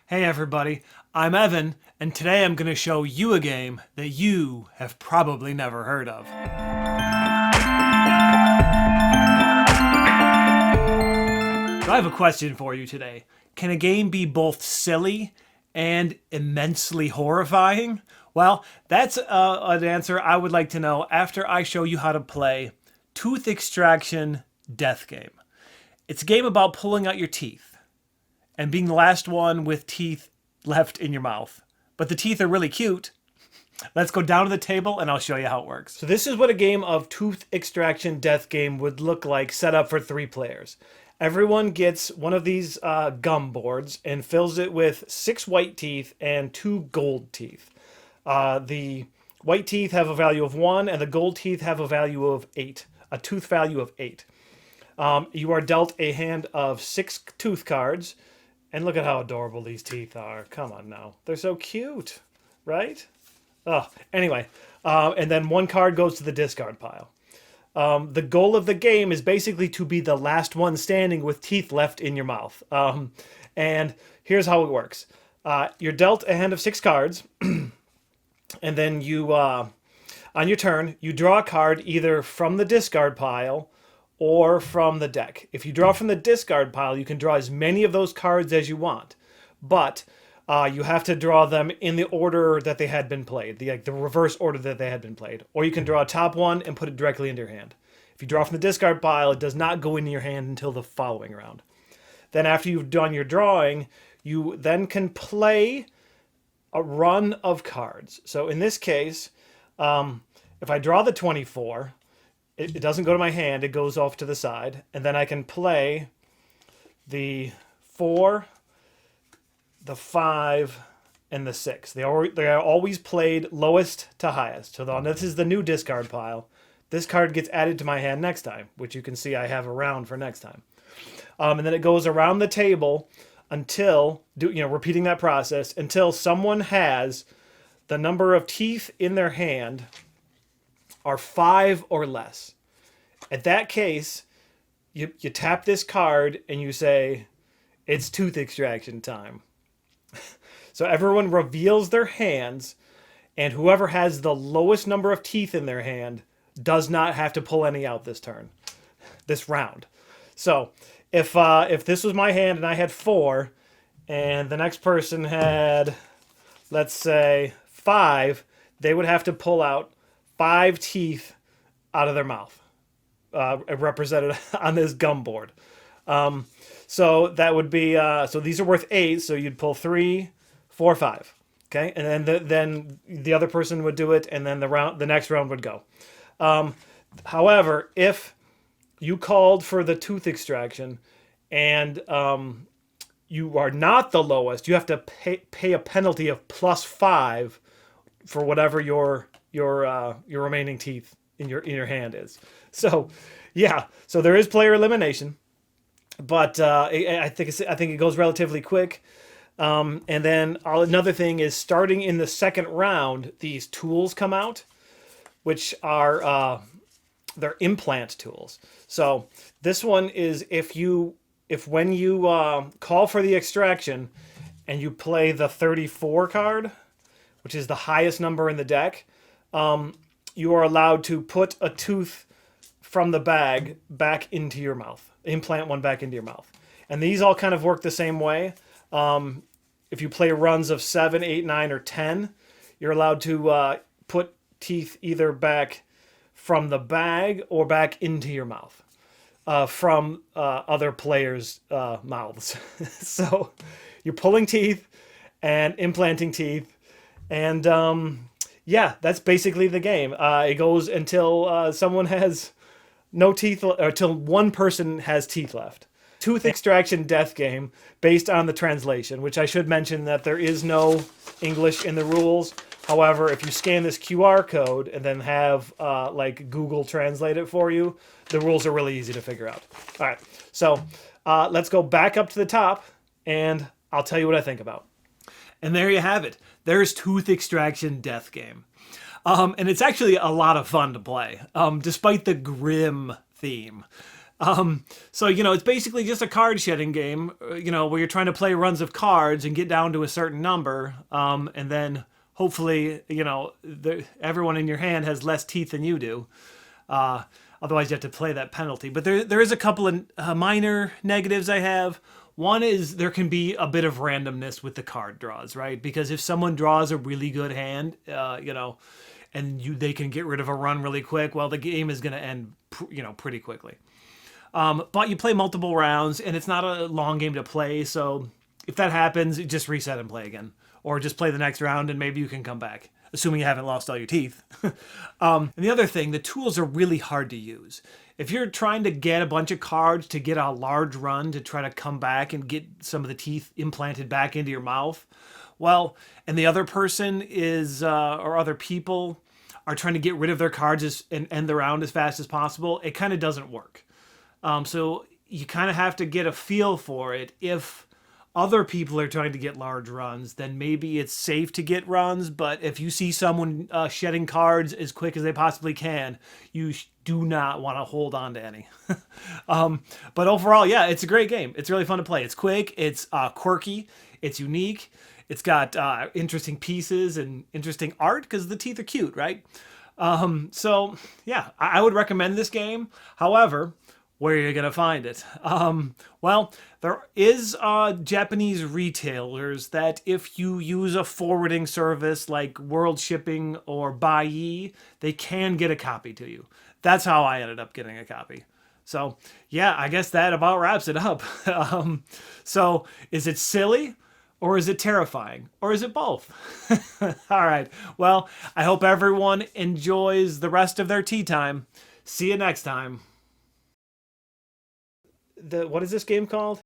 Hey everybody, I'm Evan, and today I'm going to show you a game that you have probably never heard of. So I have a question for you today. Can a game be both silly and immensely horrifying? Well, that's an answer I would like to know after I show you how to play Tooth Extraction Death Game. It's a game about pulling out your teeth and being the last one with teeth left in your mouth. But the teeth are really cute. Let's go down to the table and I'll show you how it works. So this is what a game of Tooth Extraction Death Game would look like set up for 3 players. Everyone gets one of these gum boards and fills it with 6 white teeth and 2 gold teeth. The white teeth have a value of 1 and the gold teeth have a value of 8. A tooth value of 8. You are dealt a hand of 6 tooth cards. And look at how adorable these teeth are. Come on now. They're so cute, right? Oh, anyway. And then 1 card goes to the discard pile. The goal of the game is basically to be the last one standing with teeth left in your mouth. And here's how it works. You're dealt a hand of 6 cards. And then you, on your turn, you draw a card either from the discard pile or from the deck. If you draw from the discard pile, you can draw as many of those cards as you want. But you have to draw them in the order that they had been played, the reverse order that they had been played. Or you can draw a top one and put it directly into your hand. If you draw from the discard pile, it does not go into your hand until the following round. Then after you've done your drawing, you then can play a run of cards. So in this case, if I draw the 24, it doesn't go to my hand, it goes off to the side. And then I can play the 4, the 5, and the 6. They are always played lowest to highest. So this is the new discard pile. This card gets added to my hand next time, which you can see I have around for next time. And then it goes around the table until, repeating that process, until someone has the number of teeth in their hand are 5 or less. At that case, you tap this card and you say, it's tooth extraction time. So everyone reveals their hands, and whoever has the lowest number of teeth in their hand does not have to pull any out this round. So if this was my hand and I had 4, and the next person had, let's say, 5, they would have to pull out 5 teeth out of their mouth, represented on this gum board. So that would be, so these are worth 8, so you'd pull 3, 4, 5. Okay, and then the other person would do it, and then the next round would go. However, if you called for the tooth extraction and you are not the lowest, you have to pay a penalty of +5 for whatever your remaining teeth in your hand is. So, yeah. So there is player elimination, but I think it goes relatively quick. And then another thing is, starting in the second round, these tools come out, which are they're implant tools. So this one is if when you call for the extraction and you play the 34 card, which is the highest number in the deck, you are allowed to put a tooth from the bag back into your mouth. Implant one back into your mouth. And these all kind of work the same way. If you play runs of 7, 8, 9, or 10, you're allowed to put teeth either back from the bag or back into your mouth from other players' mouths. So you're pulling teeth and implanting teeth. And yeah, that's basically the game. It goes until someone has no teeth, or until one person has teeth left. Tooth Extraction Death Game, based on the translation, which I should mention that there is no English in the rules. However, if you scan this QR code and then have Google translate it for you, the rules are really easy to figure out. All right, so let's go back up to the top, and I'll tell you what I think about. And there you have it. There's Tooth Extraction Death Game. And it's actually a lot of fun to play, despite the grim theme. So, it's basically just a card shedding game, where you're trying to play runs of cards and get down to a certain number. And then hopefully, everyone in your hand has less teeth than you do. Uh, Otherwise, you have to play that penalty. But there is a couple of minor negatives I have. One is there can be a bit of randomness with the card draws, right? Because if someone draws a really good hand, and they can get rid of a run really quick, well, the game is going to end, pretty quickly. But you play multiple rounds, and it's not a long game to play. So if that happens, just reset and play again, or just play the next round, and maybe you can come back, assuming you haven't lost all your teeth. And the other thing, the tools are really hard to use. If you're trying to get a bunch of cards to get a large run to try to come back and get some of the teeth implanted back into your mouth, well, and the other person is, or other people are trying to get rid of their cards and end the round as fast as possible, it kind of doesn't work. So you kind of have to get a feel for it. If other people are trying to get large runs, then maybe it's safe to get runs. But if you see someone shedding cards as quick as they possibly can, you do not want to hold on to any. But overall, yeah, it's a great game. It's really fun to play. It's quick. It's quirky. It's unique. It's got interesting pieces and interesting art because the teeth are cute, right? So yeah, I would recommend this game. However, where are you going to find it? Well, there is Japanese retailers that if you use a forwarding service like World Shipping or Buyee, they can get a copy to you. That's how I ended up getting a copy. So, yeah, I guess that about wraps it up. So, is it silly? Or is it terrifying? Or is it both? All right. Well, I hope everyone enjoys the rest of their tea time. See you next time. What is this game called?